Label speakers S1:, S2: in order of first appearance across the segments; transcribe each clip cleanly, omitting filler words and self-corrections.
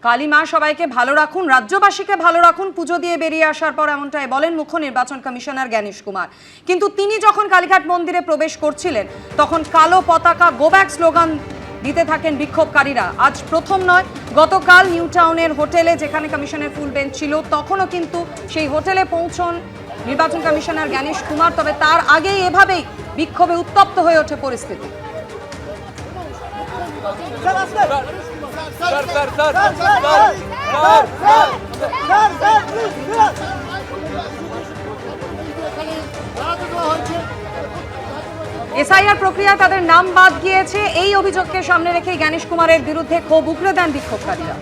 S1: কালী মা সবাইকে ভালো রাখুন, রাজ্যবাসীকে ভালো রাখুন, পুজো দিয়ে বেরিয়ে আসার পর এমনটাই বলেন মুখ্য নির্বাচন কমিশনার জ্ঞানেশ কুমার। কিন্তু তিনি যখন কালীঘাট মন্দিরে প্রবেশ করছিলেন তখন কালো পতাকা গো ব্যাক স্লোগান দিতে থাকেন বিক্ষোভকারীরা। আজ প্রথম নয়, গতকাল নিউ টাউনের হোটেলে যেখানে কমিশনের ফুল বেঞ্চ ছিল তখনও কিন্তু সেই হোটেলে পৌঁছন নির্বাচন কমিশনার জ্ঞানেশ কুমার। তবে তার আগেই এভাবেই বিক্ষোভে উত্তপ্ত হয়ে ওঠে পরিস্থিতি। এসআইআর প্রক্রিয়া তাদের নাম বাদ গিয়েছে, এই অভিযোগকে সামনে রেখে জ্ঞানেশ কুমারের বিরুদ্ধে ক্ষোভ উগরে দেন বিক্ষোভকারীরা।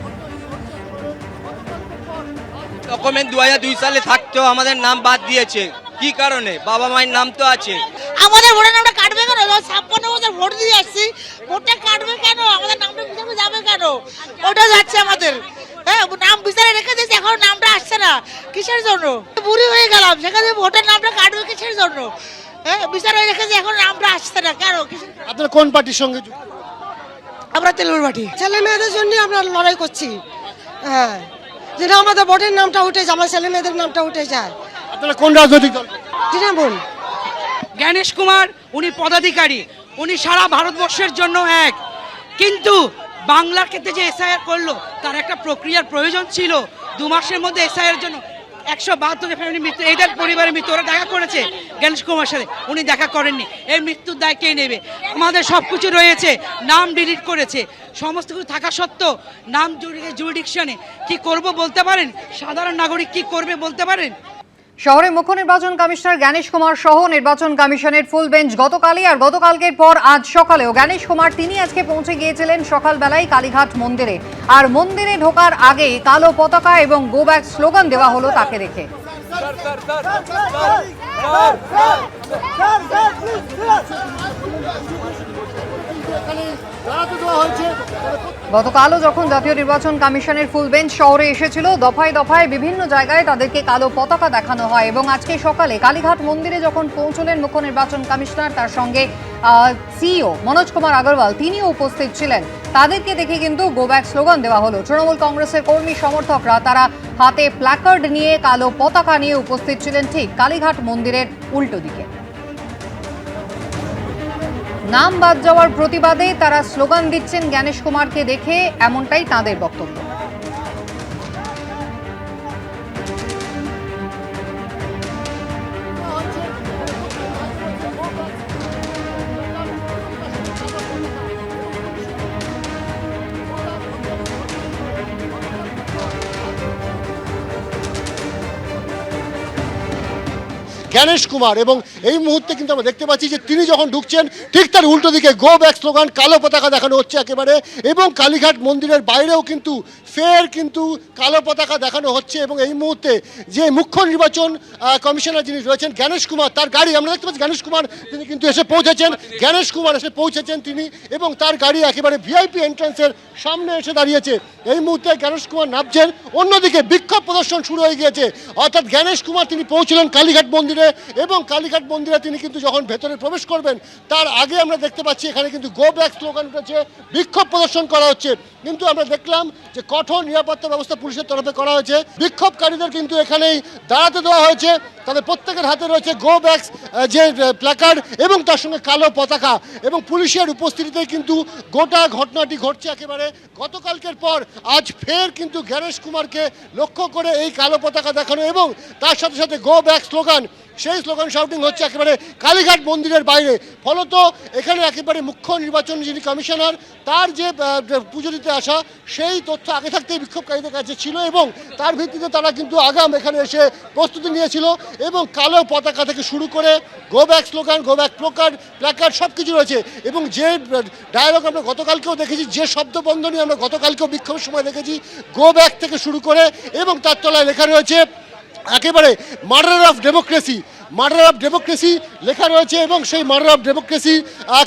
S2: ডকুমেন্ট 2002 সালে থাকতেও আমাদের নাম বাদ দিয়েছে, কি কারণে? বাবা মায়ের নাম তো আছে।
S3: আমাদের ভোটের নামটা কাটবে কেন? 56 বছর ভোট দিয়ে আসছি, ভোটটা কাটবে কেন? আমাদের নামটা বিচারে যাবে কেন? ওটা যাচ্ছে আমাদের। হ্যাঁ, নাম বিচারে রেখে দিয়েছে, এখন নামটা আসছে না, কিসের জন্য? বুড়ি হয়ে গেলাম, সেখানে ভোটের নামটা কাটবে কিসের জন্য? হ্যাঁ, বিচারে রেখেছে, এখন নামটা আসছে না কেন?
S4: আপনারা কোন পার্টির সঙ্গে যুক্ত?
S3: আমরা তেলুর পার্টি। ছেলে মেয়েদের জন্য আমরা লড়াই করছি। হ্যাঁ, যেটা আমাদের ভোটের নামটা উঠে যায়, আমার ছেলে মেয়েদের নামটা উঠে যায়।
S4: আপনারা কোন রাজনৈতিক দল?
S3: তৃণমূল।
S5: জ্ঞানেশ কুমার উনি পদাধিকারী, উনি সারা ভারতবর্ষের জন্য এক, কিন্তু বাংলার ক্ষেত্রে যে এসআইআর করলো তার একটা প্রক্রিয়ার প্রয়োজন ছিল। 2 মাসের মধ্যে এসআইআর জন্য 172 ফ্যামিলি মৃত্যু, এদের পরিবারের মৃত্যু। ওরা দেখা করেছে জ্ঞানেশ কুমার সাথে, উনি দেখা করেননি। এই মৃত্যুর দায় কে নেবে? আমাদের সব কিছু রয়েছে, নাম ডিলিট করেছে, সমস্ত কিছু থাকা সত্ত্বেও নাম জুরিডিকশনে কি করব বলতে পারেন? সাধারণ নাগরিক কি করবে বলতে পারেন?
S1: শহরে মুখ্য নির্বাচন কমিশনার জ্ঞানেশ কুমার সহ নির্বাচন কমিশনের ফুল বেঞ্চ গতকালই আর গতকালকের পর আজ সকালেও জ্ঞানেশ কুমার তিনি আজকে পৌঁছে গিয়েছিলেন সকালবেলায় কালীঘাট মন্দিরে। আর মন্দিরে ঢোকার আগে কালো পতাকা এবং গো ব্যাক স্লোগান দেওয়া হলো তাকে দেখে। গতকালও যখন জাতীয় নির্বাচন কমিশনের ফুল বেঞ্চ শহরে এসেছিল, দফায় দফায় বিভিন্ন জায়গায় তাদেরকে কালো পতাকা দেখানো হয়। এবং আজকে সকালে কালীঘাট মন্দিরে যখন পৌঁছলেন মুখ্য নির্বাচন কমিশনার, তার সঙ্গে সিইও মনোজ কুমার আগরওয়াল তিনিও উপস্থিত ছিলেন। তাদেরকে দেখে কিন্তু গো ব্যাক স্লোগান দেওয়া হলো। তৃণমূল কংগ্রেসের কর্মী সমর্থকরা তারা হাতে প্ল্যাকার্ড নিয়ে কালো পতাকা নিয়ে উপস্থিত ছিলেন ঠিক কালীঘাট মন্দিরের উল্টো দিকে। নাম বাদ যাওয়ার প্রতিবাদে তারা স্লোগান দিচ্ছেন জ্ঞানেশ কুমারকে দেখে, এমনটাই তাদের বক্তব্য।
S4: জ্ঞানেশ কুমার, এবং এই মুহূর্তে কিন্তু আমরা দেখতে পাচ্ছি যে তিনি যখন ঢুকছেন ঠিক তার উল্টো দিকে গো ব্যাক স্লোগান কালো পতাকা দেখানো হচ্ছে একেবারে। এবং কালীঘাট মন্দিরের বাইরেও কিন্তু ফের কিন্তু কালো পতাকা দেখানো হচ্ছে। এবং এই মুহূর্তে যে মুখ্য নির্বাচন কমিশনার যিনি রয়েছেন জ্ঞানেশ কুমার, তার গাড়ি আমরা দেখতে পাচ্ছি জ্ঞানেশ কুমার তিনি কিন্তু এসে পৌঁছেছেন। জ্ঞানেশ কুমার এসে পৌঁছেছেন তিনি, এবং তার গাড়ি একেবারে ভিআইপি এন্ট্রান্সের সামনে এসে দাঁড়িয়েছে। এই মুহূর্তে জ্ঞানেশ কুমার নামছেন। অন্যদিকে বিক্ষোভ প্রদর্শন শুরু হয়ে গিয়েছে, অর্থাৎ জ্ঞানেশ কুমার তিনি পৌঁছলেন কালীঘাট মন্দিরে, এবং কালীঘাট মন্দিরে তিনি কিন্তু যখন ভেতরে প্রবেশ করবেন তার আগে আমরা দেখতে পাচ্ছি এখানে কিন্তু গো ব্যাক স্লোগান উঠেছে, বিক্ষোভ প্রদর্শন করা হচ্ছে। কিন্তু আমরা দেখলাম যে কঠোর নিরাপত্তা ব্যবস্থা পুলিশের তরফে করা হয়েছে। বিক্ষোভকারীদের কিন্তু এখানেই দাঁড়াতে দেওয়া হয়েছে, তাদের প্রত্যেকের হাতে রয়েছে গো ব্যাক যে প্ল্যাকার্ড এবং তার সঙ্গে কালো পতাকা। এবং পুলিশের উপস্থিতিতে কিন্তু গোটা ঘটনাটি ঘটছে একেবারে গতকালকের পর আজ ফের কিন্তু জ্ঞানেশ কুমারকে লক্ষ্য করে এই কালো পতাকা দেখানো এবং তার সাথে সাথে গো ব্যাক স্লোগান, সেই স্লোগান শাউটিং হচ্ছে একেবারে কালীঘাট মন্দিরের বাইরে। ফলত এখানে একেবারে মুখ্য নির্বাচন যিনি কমিশনার, তার যে পুজো দিতে আসা সেই তথ্য আগে থাকতেই বিক্ষোভকারীদের কাছে ছিল, এবং তার ভিত্তিতে তারা কিন্তু আগাম এখানে এসে প্রস্তুতি নিয়েছিল। এবং কালো পতাকা থেকে শুরু করে go back slogan, go back placard সব কিছু রয়েছে। এবং যে ডায়ালগ আমরা গতকালকেও দেখেছি, যে শব্দবন্ধনী আমরা গতকালকেও বিক্ষোভের সময় দেখেছি, গো ব্যাক থেকে শুরু করে, এবং তার তলায় লেখা রয়েছে একেবারে murder of democracy, murder of democracy লেখা রয়েছে। এবং সেই মার্ডার অফ ডেমোক্রেসি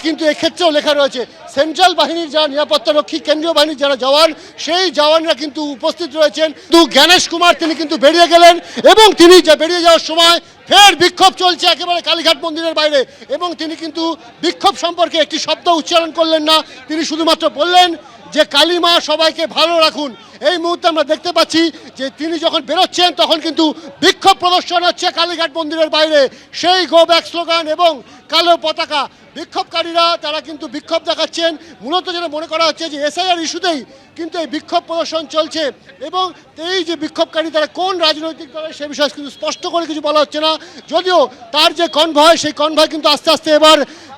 S4: কিন্তু এক্ষেত্রেও লেখা রয়েছে সেন্ট্রাল বাহিনীর যারা নিরাপত্তারক্ষী, কেন্দ্রীয় বাহিনীর যারা জওয়ান, সেই জওয়ানরা কিন্তু উপস্থিত রয়েছেন। তো জ্ঞানেশ কুমার তিনি কিন্তু বেরিয়ে গেলেন, এবং তিনি বেরিয়ে যাওয়ার সময় ফের বিক্ষোভ চলছে একেবারে কালীঘাট মন্দিরের বাইরে। এবং তিনি কিন্তু বিক্ষোভ সম্পর্কে একটি শব্দ উচ্চারণ করলেন না, তিনি শুধুমাত্র বললেন যে কালী মা সবাইকে ভালো রাখুন। এই মুহূর্তে আমরা দেখতে পাচ্ছি যে তিনি যখন বেরোচ্ছেন তখন কিন্তু বিক্ষোভ প্রদর্শন হচ্ছে কালীঘাট মন্দিরের বাইরে, সেই গো ব্যাক স্লোগান এবং কালো পতাকা। বিক্ষোভকারীরা তারা কিন্তু বিক্ষোভ দেখাচ্ছেন, মূলত যেটা মনে করা হচ্ছে যে এসআইআর ইস্যুতেই কিন্তু এই বিক্ষোভ প্রদর্শন চলছে, এবং এই যে বিক্ষোভকারী তারা কোন রাজনৈতিক দলের সে বিষয়ে কিন্তু স্পষ্ট করে কিছু বলা হচ্ছে না, যদিও তার যে কনভয় সেই কনভয় কিন্তু আস্তে আস্তে এবার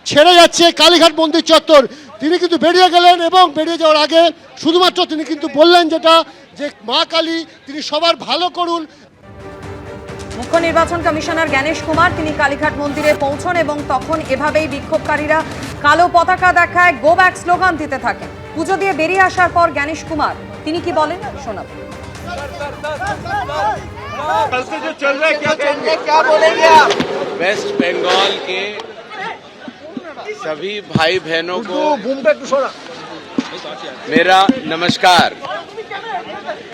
S4: ছেড়ে যাচ্ছে কালীঘাট মন্দির চত্বর। তিনি কিন্তু বেরিয়ে গেলেন এবং বেরিয়ে যাওয়ার আগে শুধুমাত্র তিনি কিন্তু বললেন যেটা, যে মা কালী তিনি সবার ভালো করুন।
S1: মুখ্য নির্বাচন কমিশনার জ্ঞানেশ কুমার তিনি কালীঘাট মন্দিরে পৌঁছন এবং তখন এভাবেই বিক্ষোভকারীরা কালো পতাকা দেখায়, গো ব্যাক স্লোগান দিতে থাকেন। পুজো দিয়ে বেরিয়ে আসার পর জ্ঞানেশ কুমার তিনি কি বলেন শোনাব।
S6: वेस्ट बंगाल के सभी भाई बहनों को मेरा नमस्कार।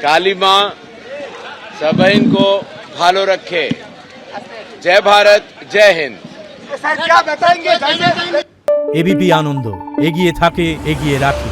S6: काली माँ सभी को भालो रखे। जय भारत, जय हिंद।
S7: এবিপি আনন্দ, এগিয়ে থাকে, এগিয়ে রাখে।